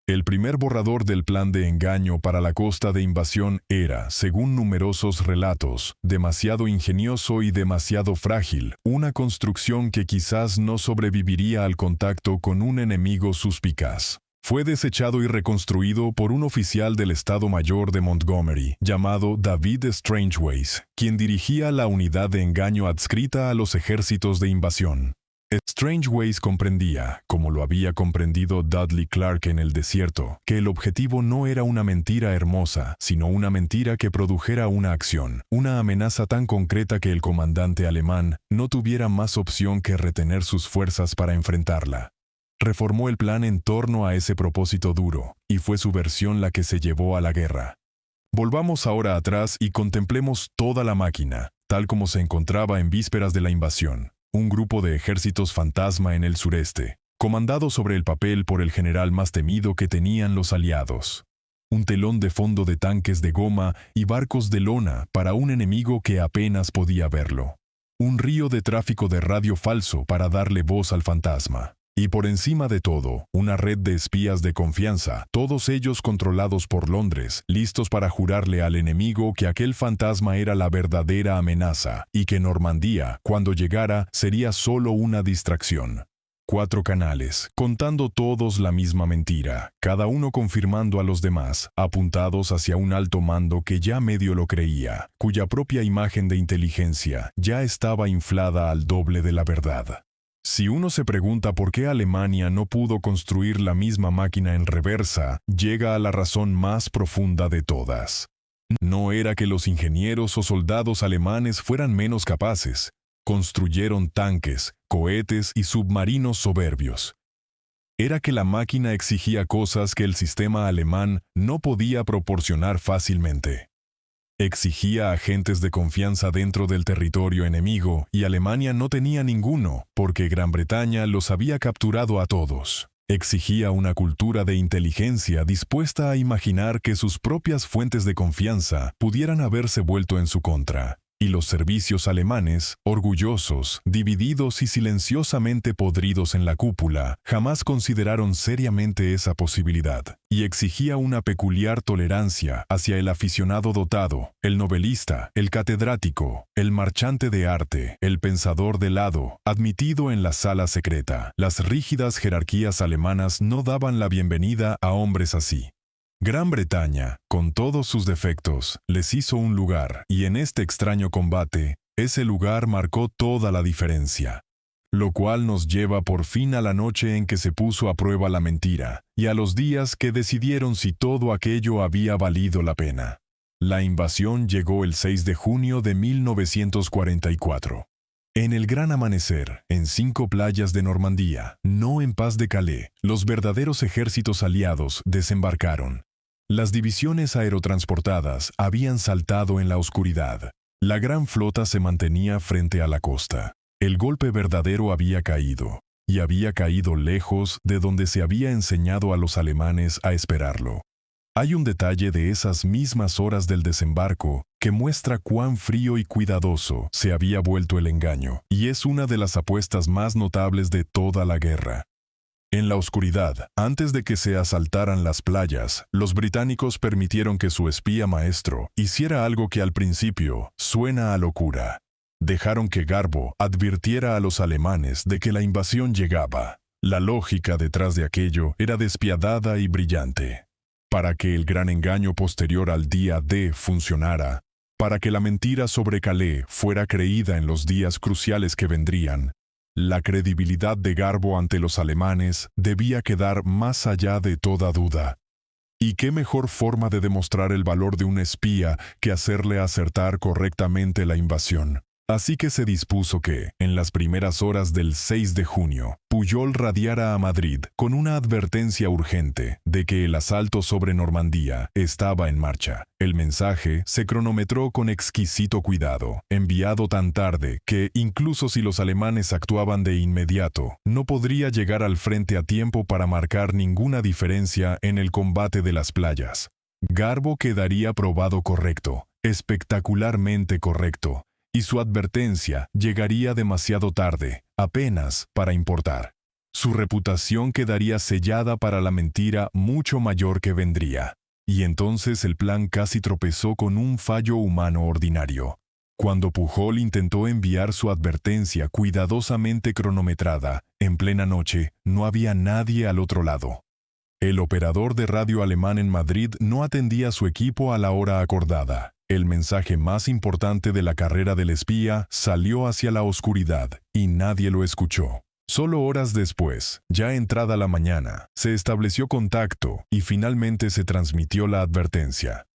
El primer borrador del plan de engaño para la costa de invasión era, según numerosos relatos, demasiado ingenioso y demasiado frágil, una construcción que quizás no sobreviviría al contacto con un enemigo suspicaz. Fue desechado y reconstruido por un oficial del Estado Mayor de Montgomery, llamado David Strangeways, quien dirigía la unidad de engaño adscrita a los ejércitos de invasión. Strangeways comprendía, como lo había comprendido Dudley Clark en el desierto, que el objetivo no era una mentira hermosa, sino una mentira que produjera una acción, una amenaza tan concreta que el comandante alemán no tuviera más opción que retener sus fuerzas para enfrentarla. Reformó el plan en torno a ese propósito duro, y fue su versión la que se llevó a la guerra. Volvamos ahora atrás y contemplemos toda la máquina, tal como se encontraba en vísperas de la invasión. Un grupo de ejércitos fantasma en el sureste, comandado sobre el papel por el general más temido que tenían los aliados. Un telón de fondo de tanques de goma y barcos de lona para un enemigo que apenas podía verlo. Un río de tráfico de radio falso para darle voz al fantasma. Y por encima de todo, una red de espías de confianza, todos ellos controlados por Londres, listos para jurarle al enemigo que aquel fantasma era la verdadera amenaza, y que Normandía, cuando llegara, sería solo una distracción. 4 canales, contando todos la misma mentira, cada uno confirmando a los demás, apuntados hacia un alto mando que ya medio lo creía, cuya propia imagen de inteligencia ya estaba inflada al doble de la verdad. Si uno se pregunta por qué Alemania no pudo construir la misma máquina en reversa, llega a la razón más profunda de todas. No era que los ingenieros o soldados alemanes fueran menos capaces. Construyeron tanques, cohetes y submarinos soberbios. Era que la máquina exigía cosas que el sistema alemán no podía proporcionar fácilmente. Exigía agentes de confianza dentro del territorio enemigo, y Alemania no tenía ninguno, porque Gran Bretaña los había capturado a todos. Exigía una cultura de inteligencia dispuesta a imaginar que sus propias fuentes de confianza pudieran haberse vuelto en su contra. Y los servicios alemanes, orgullosos, divididos y silenciosamente podridos en la cúpula, jamás consideraron seriamente esa posibilidad, y exigía una peculiar tolerancia hacia el aficionado dotado, el novelista, el catedrático, el marchante de arte, el pensador de lado, admitido en la sala secreta. Las rígidas jerarquías alemanas no daban la bienvenida a hombres así. Gran Bretaña, con todos sus defectos, les hizo un lugar, y en este extraño combate, ese lugar marcó toda la diferencia. Lo cual nos lleva por fin a la noche en que se puso a prueba la mentira, y a los días que decidieron si todo aquello había valido la pena. La invasión llegó el 6 de junio de 1944. En el gran amanecer, en 5 playas de Normandía, no en Pas de Calais, los verdaderos ejércitos aliados desembarcaron. Las divisiones aerotransportadas habían saltado en la oscuridad. La gran flota se mantenía frente a la costa. El golpe verdadero había caído, y había caído lejos de donde se había enseñado a los alemanes a esperarlo. Hay un detalle de esas mismas horas del desembarco que muestra cuán frío y cuidadoso se había vuelto el engaño, y es una de las apuestas más notables de toda la guerra. En la oscuridad, antes de que se asaltaran las playas, los británicos permitieron que su espía maestro hiciera algo que al principio suena a locura. Dejaron que Garbo advirtiera a los alemanes de que la invasión llegaba. La lógica detrás de aquello era despiadada y brillante. Para que el gran engaño posterior al día D funcionara, para que la mentira sobre Calais fuera creída en los días cruciales que vendrían, la credibilidad de Garbo ante los alemanes debía quedar más allá de toda duda. ¿Y qué mejor forma de demostrar el valor de un espía que hacerle acertar correctamente la invasión? Así que se dispuso que, en las primeras horas del 6 de junio, Pujol radiara a Madrid con una advertencia urgente de que el asalto sobre Normandía estaba en marcha. El mensaje se cronometró con exquisito cuidado, enviado tan tarde que, incluso si los alemanes actuaban de inmediato, no podría llegar al frente a tiempo para marcar ninguna diferencia en el combate de las playas. Garbo quedaría probado correcto, espectacularmente correcto, y su advertencia llegaría demasiado tarde, apenas para importar. Su reputación quedaría sellada para la mentira mucho mayor que vendría. Y entonces el plan casi tropezó con un fallo humano ordinario. Cuando Pujol intentó enviar su advertencia cuidadosamente cronometrada, en plena noche, no había nadie al otro lado. El operador de radio alemán en Madrid no atendía a su equipo a la hora acordada. El mensaje más importante de la carrera del espía salió hacia la oscuridad y nadie lo escuchó. Solo horas después, ya entrada la mañana, se estableció contacto y finalmente se transmitió la advertencia.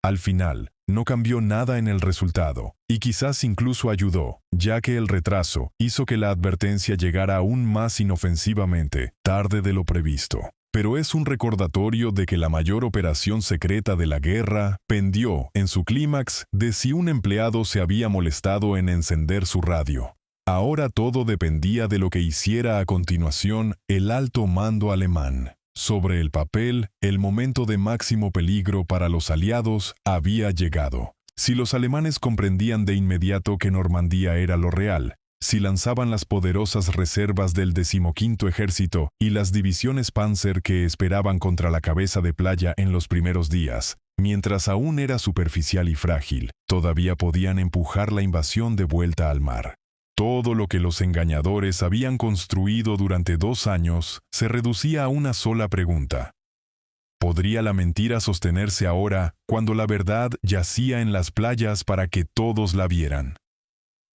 Al final, no cambió nada en el resultado, y quizás incluso ayudó, ya que el retraso hizo que la advertencia llegara aún más inofensivamente, tarde de lo previsto. Pero es un recordatorio de que la mayor operación secreta de la guerra pendió, en su clímax, de si un empleado se había molestado en encender su radio. Ahora todo dependía de lo que hiciera a continuación el alto mando alemán. Sobre el papel, el momento de máximo peligro para los aliados había llegado. Si los alemanes comprendían de inmediato que Normandía era lo real, si lanzaban las poderosas reservas del 15º Ejército y las divisiones Panzer que esperaban contra la cabeza de playa en los primeros días, mientras aún era superficial y frágil, todavía podían empujar la invasión de vuelta al mar. Todo lo que los engañadores habían construido durante 2 años se reducía a una sola pregunta. ¿Podría la mentira sostenerse ahora, cuando la verdad yacía en las playas para que todos la vieran?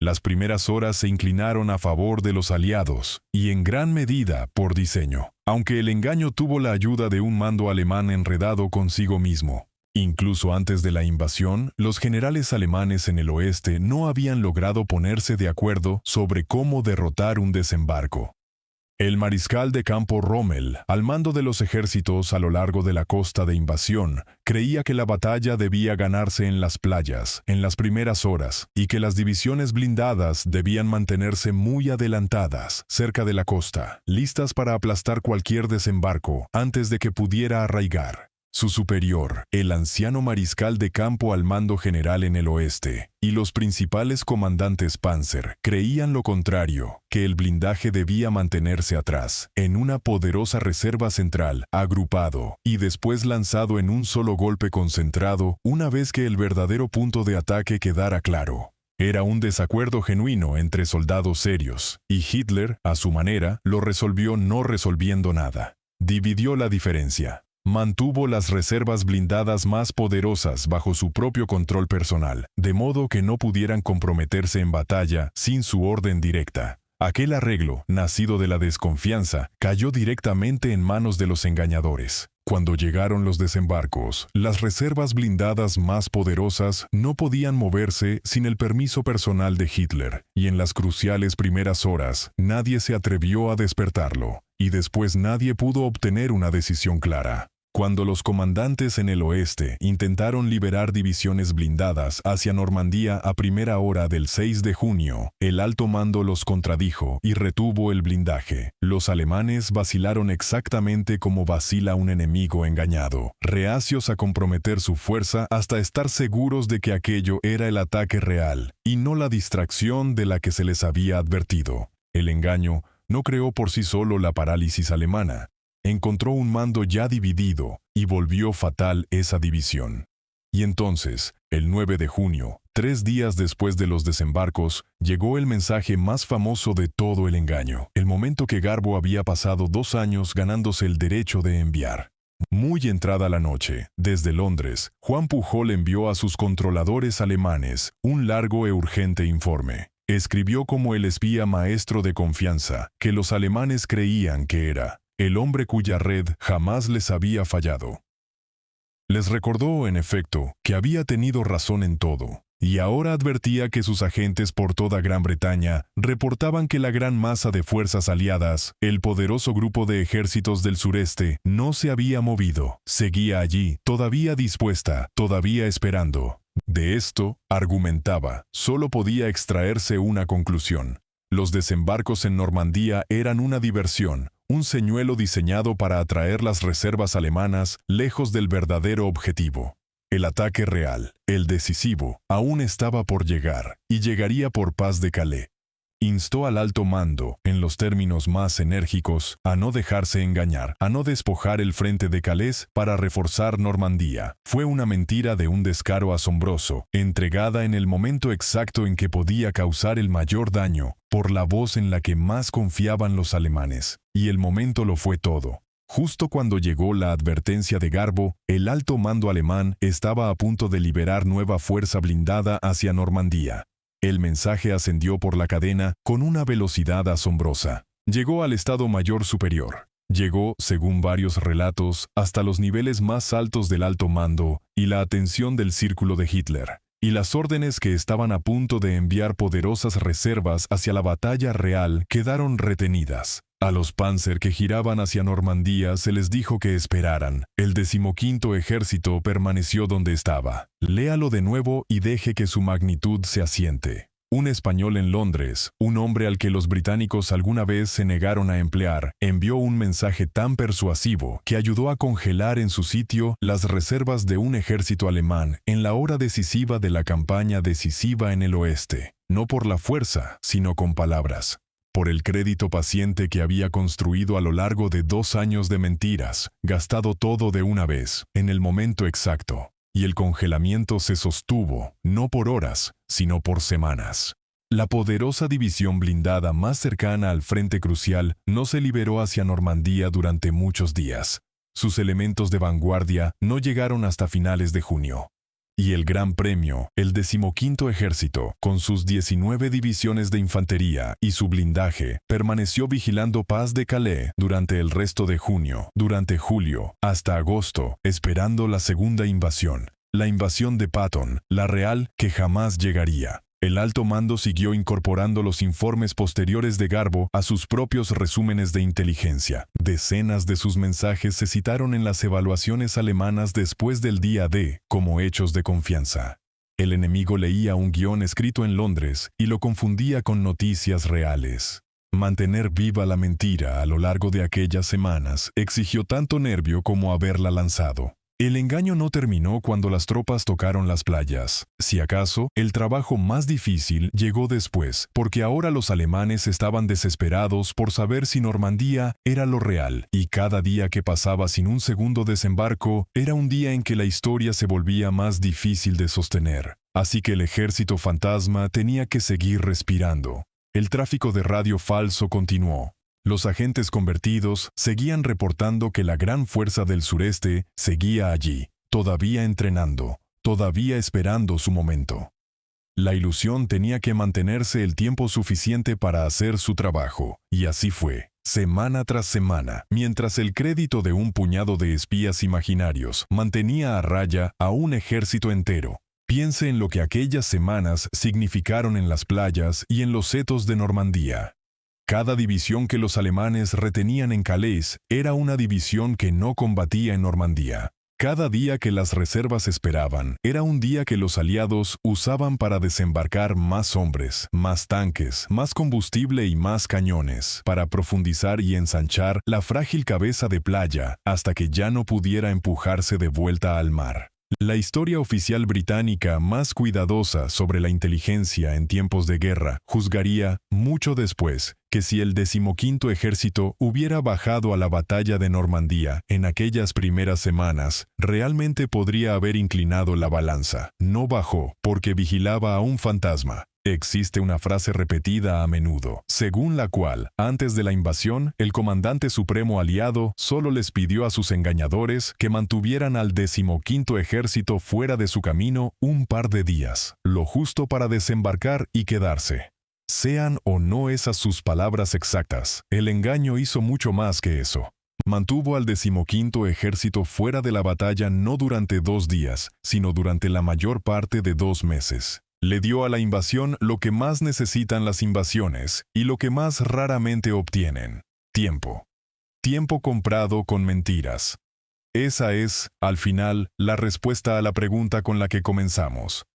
Las primeras horas se inclinaron a favor de los aliados, y en gran medida por diseño, aunque el engaño tuvo la ayuda de un mando alemán enredado consigo mismo. Incluso antes de la invasión, los generales alemanes en el oeste no habían logrado ponerse de acuerdo sobre cómo derrotar un desembarco. El mariscal de campo Rommel, al mando de los ejércitos a lo largo de la costa de invasión, creía que la batalla debía ganarse en las playas, en las primeras horas, y que las divisiones blindadas debían mantenerse muy adelantadas, cerca de la costa, listas para aplastar cualquier desembarco antes de que pudiera arraigar. Su superior, el anciano mariscal de campo al mando general en el oeste, y los principales comandantes Panzer creían lo contrario, que el blindaje debía mantenerse atrás, en una poderosa reserva central, agrupado, y después lanzado en un solo golpe concentrado, una vez que el verdadero punto de ataque quedara claro. Era un desacuerdo genuino entre soldados serios, y Hitler, a su manera, lo resolvió no resolviendo nada. Dividió la diferencia. Mantuvo las reservas blindadas más poderosas bajo su propio control personal, de modo que no pudieran comprometerse en batalla sin su orden directa. Aquel arreglo, nacido de la desconfianza, cayó directamente en manos de los engañadores. Cuando llegaron los desembarcos, las reservas blindadas más poderosas no podían moverse sin el permiso personal de Hitler, y en las cruciales primeras horas nadie se atrevió a despertarlo, y después nadie pudo obtener una decisión clara. Cuando los comandantes en el oeste intentaron liberar divisiones blindadas hacia Normandía a primera hora del 6 de junio, el alto mando los contradijo y retuvo el blindaje. Los alemanes vacilaron exactamente como vacila un enemigo engañado, reacios a comprometer su fuerza hasta estar seguros de que aquello era el ataque real y no la distracción de la que se les había advertido. El engaño no creó por sí solo la parálisis alemana. Encontró un mando ya dividido y volvió fatal esa división. Y entonces, el 9 de junio, 3 días después de los desembarcos, llegó el mensaje más famoso de todo el engaño, el momento que Garbo había pasado 2 años ganándose el derecho de enviar. Muy entrada la noche, desde Londres, Juan Pujol envió a sus controladores alemanes un largo e urgente informe. Escribió como el espía maestro de confianza, que los alemanes creían que era, el hombre cuya red jamás les había fallado. Les recordó, en efecto, que había tenido razón en todo, y ahora advertía que sus agentes por toda Gran Bretaña reportaban que la gran masa de fuerzas aliadas, el poderoso grupo de ejércitos del sureste, no se había movido, seguía allí, todavía dispuesta, todavía esperando. De esto, argumentaba, solo podía extraerse una conclusión. Los desembarcos en Normandía eran una diversión, un señuelo diseñado para atraer las reservas alemanas lejos del verdadero objetivo. El ataque real, el decisivo, aún estaba por llegar, y llegaría por Pas de Calais. Instó al alto mando, en los términos más enérgicos, a no dejarse engañar, a no despojar el frente de Calais para reforzar Normandía. Fue una mentira de un descaro asombroso, entregada en el momento exacto en que podía causar el mayor daño, por la voz en la que más confiaban los alemanes. Y el momento lo fue todo. Justo cuando llegó la advertencia de Garbo, el alto mando alemán estaba a punto de liberar nueva fuerza blindada hacia Normandía. El mensaje ascendió por la cadena con una velocidad asombrosa. Llegó al Estado Mayor Superior. Llegó, según varios relatos, hasta los niveles más altos del alto mando y la atención del círculo de Hitler. Y las órdenes que estaban a punto de enviar poderosas reservas hacia la batalla real quedaron retenidas. A los Panzer que giraban hacia Normandía se les dijo que esperaran. El 15º ejército permaneció donde estaba. Léalo de nuevo y deje que su magnitud se asiente. Un español en Londres, un hombre al que los británicos alguna vez se negaron a emplear, envió un mensaje tan persuasivo que ayudó a congelar en su sitio las reservas de un ejército alemán en la hora decisiva de la campaña decisiva en el oeste. No por la fuerza, sino con palabras. Por el crédito paciente que había construido a lo largo de 2 años de mentiras, gastado todo de una vez, en el momento exacto. Y el congelamiento se sostuvo, no por horas, sino por semanas. La poderosa división blindada más cercana al frente crucial no se liberó hacia Normandía durante muchos días. Sus elementos de vanguardia no llegaron hasta finales de junio. Y el Gran Premio, el 15º Ejército, con sus 19 divisiones de infantería y su blindaje, permaneció vigilando Pas de Calais durante el resto de junio, durante julio, hasta agosto, esperando la segunda invasión. La invasión de Patton, la real, que jamás llegaría. El alto mando siguió incorporando los informes posteriores de Garbo a sus propios resúmenes de inteligencia. Decenas de sus mensajes se citaron en las evaluaciones alemanas después del día D como hechos de confianza. El enemigo leía un guión escrito en Londres y lo confundía con noticias reales. Mantener viva la mentira a lo largo de aquellas semanas exigió tanto nervio como haberla lanzado. El engaño no terminó cuando las tropas tocaron las playas. Si acaso, el trabajo más difícil llegó después, porque ahora los alemanes estaban desesperados por saber si Normandía era lo real, y cada día que pasaba sin un segundo desembarco era un día en que la historia se volvía más difícil de sostener. Así que el ejército fantasma tenía que seguir respirando. El tráfico de radio falso continuó. Los agentes convertidos seguían reportando que la gran fuerza del sureste seguía allí, todavía entrenando, todavía esperando su momento. La ilusión tenía que mantenerse el tiempo suficiente para hacer su trabajo, y así fue, semana tras semana, mientras el crédito de un puñado de espías imaginarios mantenía a raya a un ejército entero. Piense en lo que aquellas semanas significaron en las playas y en los setos de Normandía. Cada división que los alemanes retenían en Calais era una división que no combatía en Normandía. Cada día que las reservas esperaban era un día que los aliados usaban para desembarcar más hombres, más tanques, más combustible y más cañones, para profundizar y ensanchar la frágil cabeza de playa hasta que ya no pudiera empujarse de vuelta al mar. La historia oficial británica más cuidadosa sobre la inteligencia en tiempos de guerra juzgaría, mucho después, que si el 15º Ejército hubiera bajado a la batalla de Normandía en aquellas primeras semanas, realmente podría haber inclinado la balanza. No bajó porque vigilaba a un fantasma. Existe una frase repetida a menudo, según la cual, antes de la invasión, el comandante supremo aliado solo les pidió a sus engañadores que mantuvieran al 15º Ejército fuera de su camino un par de días, lo justo para desembarcar y quedarse. Sean o no esas sus palabras exactas, el engaño hizo mucho más que eso. Mantuvo al 15º ejército fuera de la batalla no durante 2 días, sino durante la mayor parte de 2 meses. Le dio a la invasión lo que más necesitan las invasiones y lo que más raramente obtienen: tiempo. Tiempo comprado con mentiras. Esa es, al final, la respuesta a la pregunta con la que comenzamos.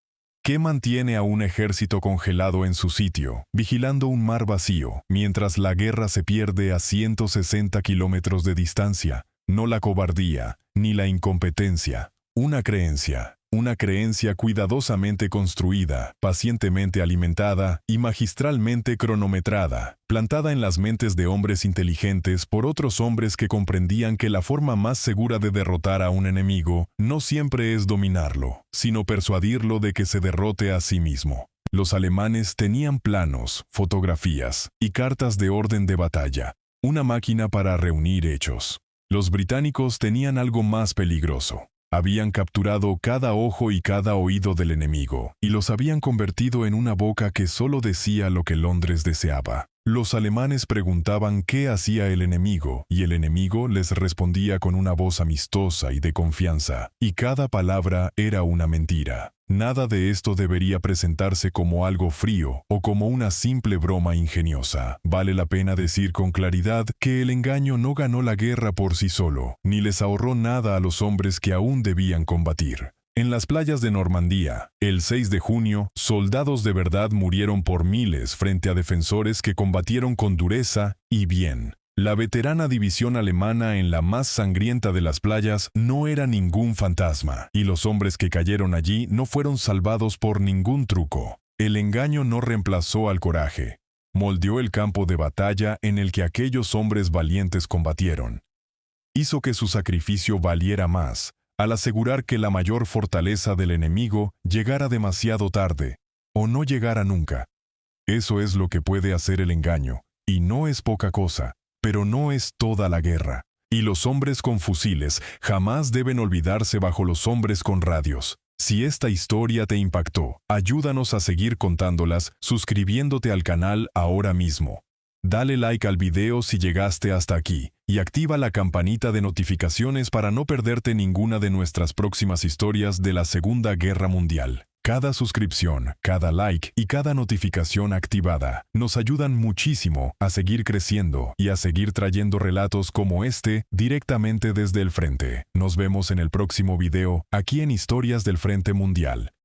¿Qué mantiene a un ejército congelado en su sitio, vigilando un mar vacío, mientras la guerra se pierde a 160 kilómetros de distancia? No la cobardía, ni la incompetencia. Una creencia cuidadosamente construida, pacientemente alimentada y magistralmente cronometrada, plantada en las mentes de hombres inteligentes por otros hombres que comprendían que la forma más segura de derrotar a un enemigo no siempre es dominarlo, sino persuadirlo de que se derrote a sí mismo. Los alemanes tenían planos, fotografías y cartas de orden de batalla, una máquina para reunir hechos. Los británicos tenían algo más peligroso. Habían capturado cada ojo y cada oído del enemigo, y los habían convertido en una boca que solo decía lo que Londres deseaba. Los alemanes preguntaban qué hacía el enemigo, y el enemigo les respondía con una voz amistosa y de confianza, y cada palabra era una mentira. Nada de esto debería presentarse como algo frío o como una simple broma ingeniosa. Vale la pena decir con claridad que el engaño no ganó la guerra por sí solo, ni les ahorró nada a los hombres que aún debían combatir. En las playas de Normandía, el 6 de junio, soldados de verdad murieron por miles frente a defensores que combatieron con dureza y bien. La veterana división alemana en la más sangrienta de las playas no era ningún fantasma, y los hombres que cayeron allí no fueron salvados por ningún truco. El engaño no reemplazó al coraje. Moldeó el campo de batalla en el que aquellos hombres valientes combatieron. Hizo que su sacrificio valiera más, al asegurar que la mayor fortaleza del enemigo llegara demasiado tarde, o no llegara nunca. Eso es lo que puede hacer el engaño, y no es poca cosa. Pero no es toda la guerra. Y los hombres con fusiles jamás deben olvidarse bajo los hombres con radios. Si esta historia te impactó, ayúdanos a seguir contándolas suscribiéndote al canal ahora mismo. Dale like al video si llegaste hasta aquí, y activa la campanita de notificaciones para no perderte ninguna de nuestras próximas historias de la Segunda Guerra Mundial. Cada suscripción, cada like y cada notificación activada nos ayudan muchísimo a seguir creciendo y a seguir trayendo relatos como este directamente desde el frente. Nos vemos en el próximo video aquí en Historias del Frente Mundial.